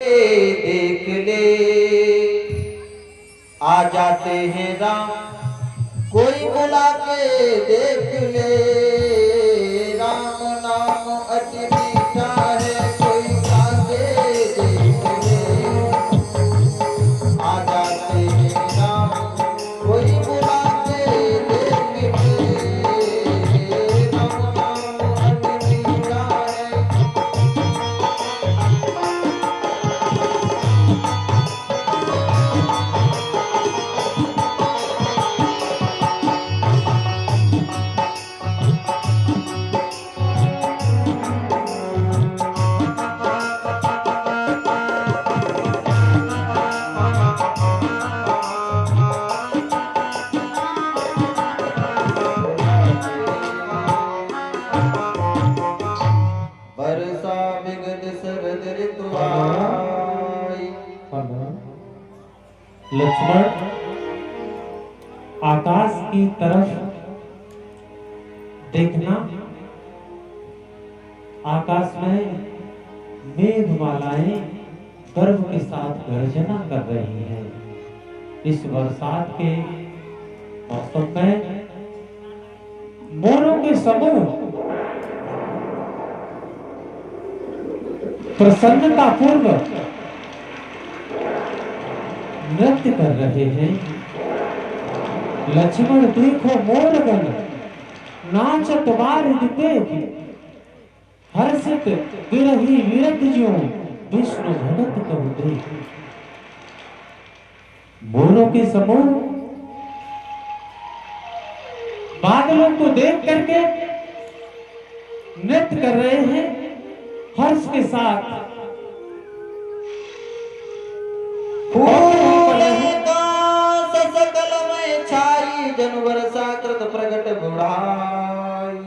देख ले आ जाते हैं राम, कोई बुला के देख ले। राम नाम अति मीठा है, कोई आगे देख ले। आ जाते हैं राम, कोई बुला के देख ले। राम नाम अति मीठा है। बरसा बिगद शरद ऋतु आई। लक्ष्मण आकाश की तरफ देखना, आकाश में मेघमालाएं गर्व के साथ गर्जना कर रही हैं। इस बरसात के मौसम में मोरों के समूह प्रसन्नता पूर्वक नृत्य कर रहे हैं। लक्ष्मण देखो मोरगण नाचत बारिदिते, हर्षित विरही विरत ज्यों विष्णु भगत कहु देख। मोरों के समूह बादलों को देख करके नृत्य कर रहे हैं हर्ष के साथ। सकल में छाई जन वर्षा कृत प्रगट बुढ़ाई।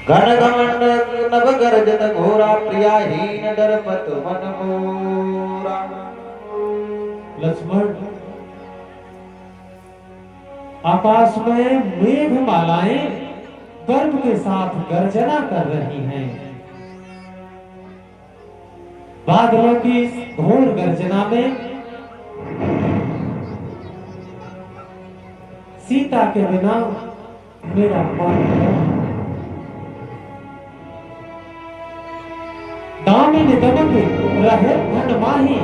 घन घमंड नभ गर्जत घोरा, प्रियाहीन डरपत मन मोरा। लक्ष्मण आकाश में मेघमालाएं गर्व के साथ गर्जना कर रही हैं। बादलों की इस घोर गर्जना में सीता के बिना मेरा मन दामिनी दमक रहे धन माही।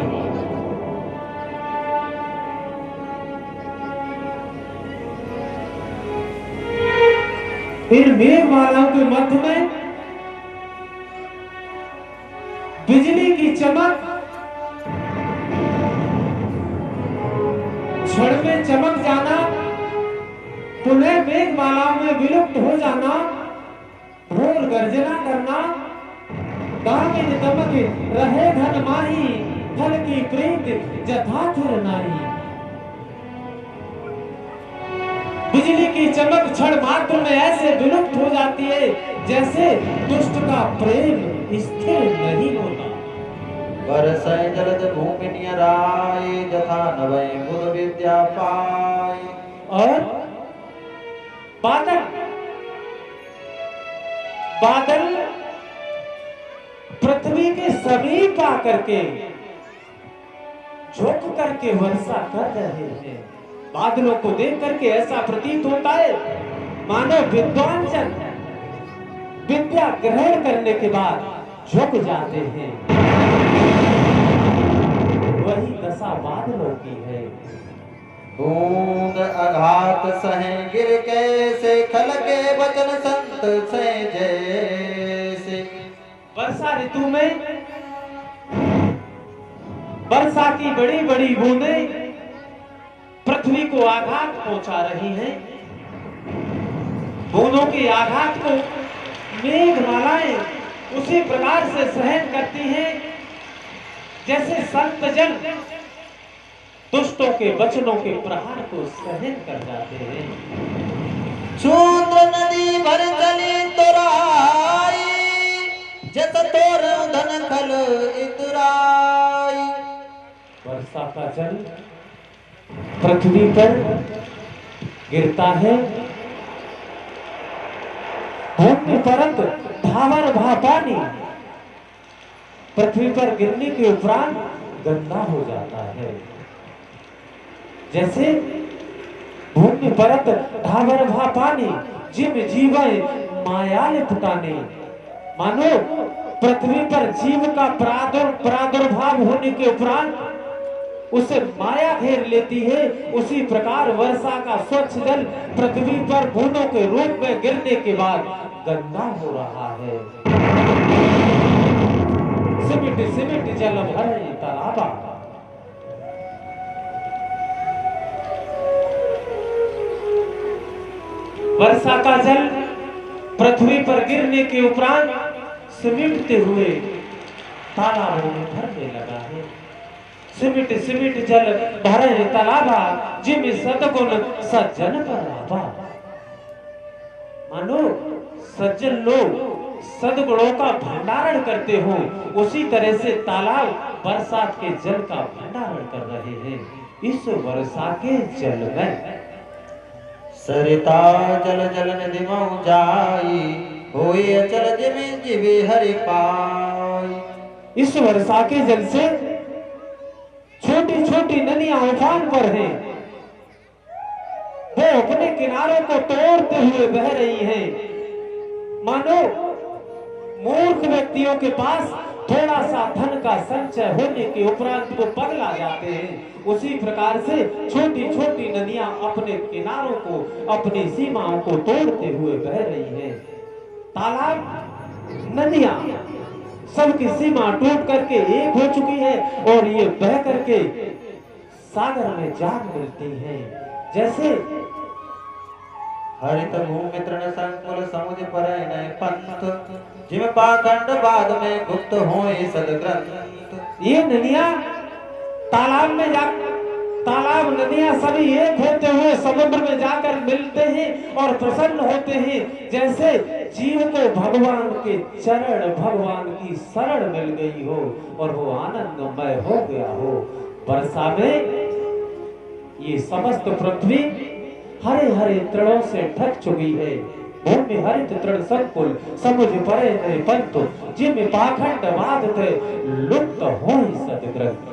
फिर मेघमालाओं के मध्य में बिजली की चमक, क्षण में चमक जाना, पुनः मेघमालाओं में विलुप्त हो जाना, घोर गर्जना करना। दामिनी दमक रहे धन माही, फल की प्रीत जथाथुर नाही। बिजली की चमक क्षण मात्र में ऐसे विलुप्त हो जाती है जैसे दुष्ट का प्रेम स्थिर नहीं होता। बरसै जलद भूमि नियराय, जथा नवै बुध विद्या पाय। और बादल बादल पृथ्वी के समीप आकर के झुक करके वर्षा कर रहे हैं। बादलों को देख करके ऐसा प्रतीत होता है मानो विद्वान जन विद्या ग्रहण करने के बाद झुक जाते हैं। वही दशा बादलों की है। बूंद आघात सहे गिर कैसे, खल के वचन संत से जैसे। वर्षा ऋतु में वर्षा की बड़ी बड़ी बूंदें पृथ्वी को आघात पहुंचा रही हैं। बूंदों के आघात को मेघमालाएं उसी प्रकार से सहन करती हैं जैसे संत जन दुष्टों के वचनों के प्रहार को सहन कर जाते हैं। शूद्र नदी भर चली तोराई, जत तोर धन खल इतराई। वर्षा का जल पृथ्वी पर गिरता है, भूमि परत धावर भा पानी पृथ्वी पर गिरने के उपरांत गंदा हो जाता है। जैसे भूमि परत धावर भा पानी जिम जीवन मायाल पुटाने, मानो पृथ्वी पर जीव का प्रादुर्भाव होने के उपरांत उसे माया घेर लेती है, उसी प्रकार वर्षा का स्वच्छ जल पृथ्वी पर बूंदों के रूप में गिरने के बाद गंदा हो रहा है। सिमिट सिमिट जल भरे तालाबा। वर्षा का जल पृथ्वी पर गिरने के उपरांत सिमटते हुए तालाबों में भरने लगा है। सिमिट सिमिट जल भरे तालाबा जिम सदगुण सज्जन पर आबा। मानो सज्जन लोग सदगुणों का भंडारण करते हो, उसी तरह से तालाब बरसात के जल का भंडारण कर रहे हैं। इस वर्षा के जल में सरिता जल जल नदी मऊ जाई, होई अचल जिमि जीवे हरि पाई। इस वर्षा के जल से छोटी छोटी नदियां उफान पर हैं, वो अपने किनारों को तोड़ते हुए बह रही हैं। मानो मूर्ख व्यक्तियों के पास थोड़ा सा धन का संचय होने के उपरांत वो पगला जाते हैं, उसी प्रकार से छोटी छोटी नदियां अपने किनारों को, अपनी सीमाओं को तोड़ते हुए बह रही हैं। तालाब नदियां सबकी सीमा टूट करके एक हो चुकी है और ये बह करके सागर में जा मिलती हैं। जैसे हरित भूमि तृण संकुल समुझ परै नय पंथ, जिम पाखंड बाद में गुप्त होए सदग्रंथ। ये नदियां तालाब में जा, तालाब नदियां सभी एक होते हुए समुद्र में जाकर मिलते हैं और प्रसन्न होते हैं। जैसे जीव को भगवान के चरण, भगवान की शरण मिल गई हो और वो आनंदमय हो गया हो। वर्षा में ये समस्त पृथ्वी हरे हरे तृणों से ढक चुकी है। भूमि हरित तृण संकुल समुझ परे नय पंथ, जिम पाखंड बाद थे लुप्त होई सदग्रंथ।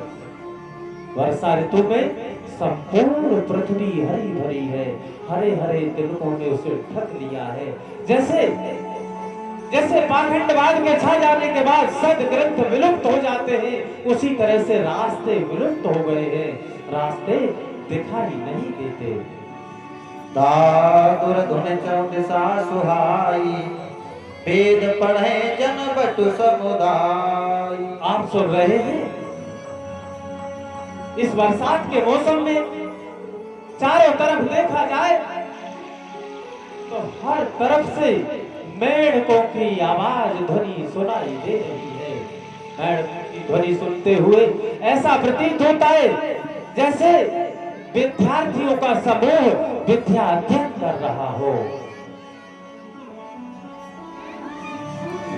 वर्षा ऋतु में संपूर्ण पृथ्वी हरी भरी है, हरे हरे तिलकों ने उसे ढक लिया है। जैसे जैसे पाखंडवाद के छा जाने के बाद सदग्रंथ विलुप्त हो जाते हैं, उसी तरह से रास्ते विलुप्त हो गए हैं, रास्ते दिखाई नहीं देते। दादुर धुन चौदिशा सुहाई, वेद पढ़े जन बटु समुदाय। आप सुन रहे हैं इस बरसात के मौसम में चारों तरफ देखा जाए तो हर तरफ से मेढकों की आवाज ध्वनि सुनाई दे रही है। मेढकों की ध्वनि सुनते हुए ऐसा प्रतीत होता है जैसे विद्यार्थियों का समूह विद्या अध्ययन कर रहा हो।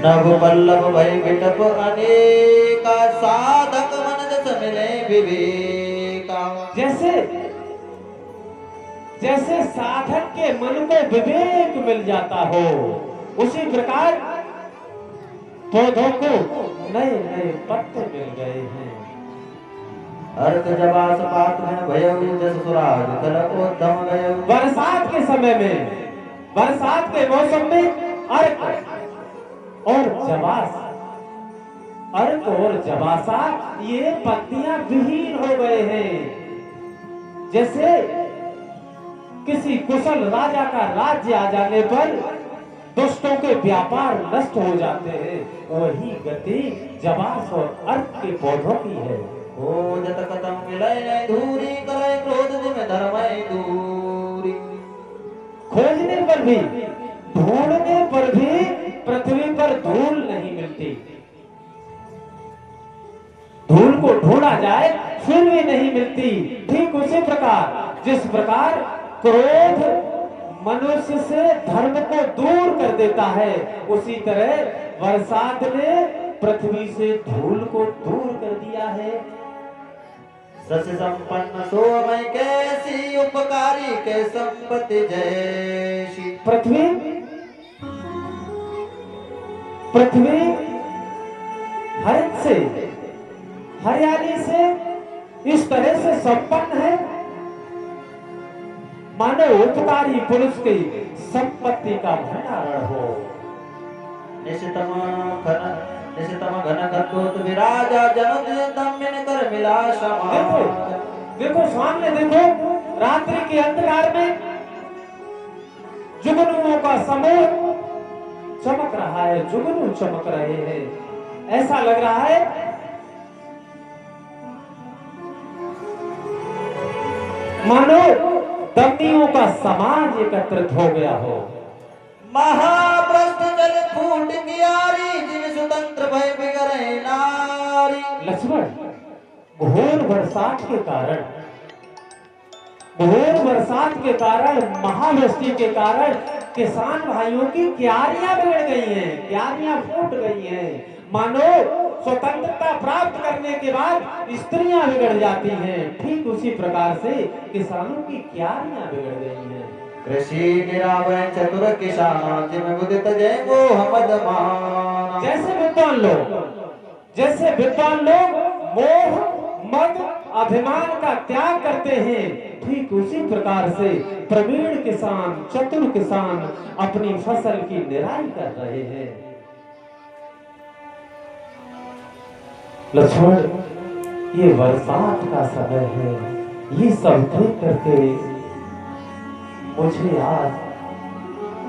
नव पल्लव भय विटप अनेका, साधक मन जस मिले विवेका। जैसे जैसे साधक के मन को विवेक मिल जाता हो, उसी प्रकार पौधों को नए नए पत्ते मिल गए हैं। अर्क जबास पात में भयउ, जस सुराज तल उद्दम गयउ। बरसात के समय में, बरसात के मौसम में अर्क और जबास, अर्क और जबासा ये पत्तियां विहीन हो गए हैं। जैसे किसी कुशल राजा का राज्य आ जाने पर दुष्टों के व्यापार नष्ट हो जाते हैं, वही गति जबास और अर्क के पौधों की है। ओ जत कदम मिलय दूरी, करे क्रोध जिम धर्मय दूरी। खोजने पर भी, ढूंढने पर भी पृथ्वी पर धूल नहीं मिलती। धूल को ढूंढा जाए फिर भी नहीं मिलती। ठीक उसी प्रकार जिस प्रकार क्रोध मनुष्य से धर्म को दूर कर देता है, उसी तरह बरसात ने पृथ्वी से धूल को दूर कर दिया है। सच संपन्न सो मैं कैसी, उपकारी के संपत्ति जैसी। पृथ्वी पृथ्वी हरित से, हरियाली से इस तरह से संपन्न है मानो उपकारी पुरुष की संपत्ति का भंडारण हो। निशितम घन कद्दूत विराजा जनुज दम्मिन कर मिला क्षमा। देखो सामने देखो, रात्रि के अंधकार में जुगनुओं का समूह चमक रहा है, जुगनू चमक रहे हैं। ऐसा लग रहा है मानो दम्मियों का समाज एकत्रित हो गया हो। महाप्रस्थ जल फूट कियारी, जिन स्वतंत्र भय बिगड़े नारी। लक्ष्मण, घोर बरसात के कारण, घोर बरसात के कारण, महावृष्टि के कारण किसान भाइयों की क्यारियां बिगड़ गई हैं, क्यारियां फूट गई हैं। मानो स्वतंत्रता प्राप्त करने के बाद स्त्रियां बिगड़ जाती हैं, ठीक उसी प्रकार से किसानों की क्यारियां बिगड़ गई हैं। कृषि गिरावे चतुर किसान, जिम बुदित जय वो हमद मान। जैसे विद्वान लोग मोह मद अभिमान का त्याग करते हैं, ठीक उसी प्रकार से प्रवीण किसान, चतुर किसान अपनी फसल की निराई कर रहे हैं। लक्ष्मण, ये बरसात का समय है, ये सब देख करके मुझे आज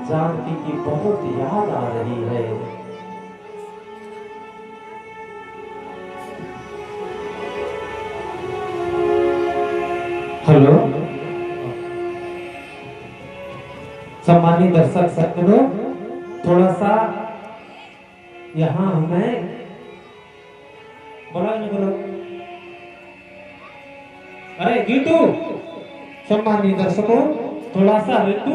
जानकी की बहुत याद आ रही है। हेलो सम्मानित दर्शक सज्जनों, थोड़ा सा यहाँ हमें बोलो, अरे गीटू, सम्मानित दर्शकों थोड़ा सा ऋतु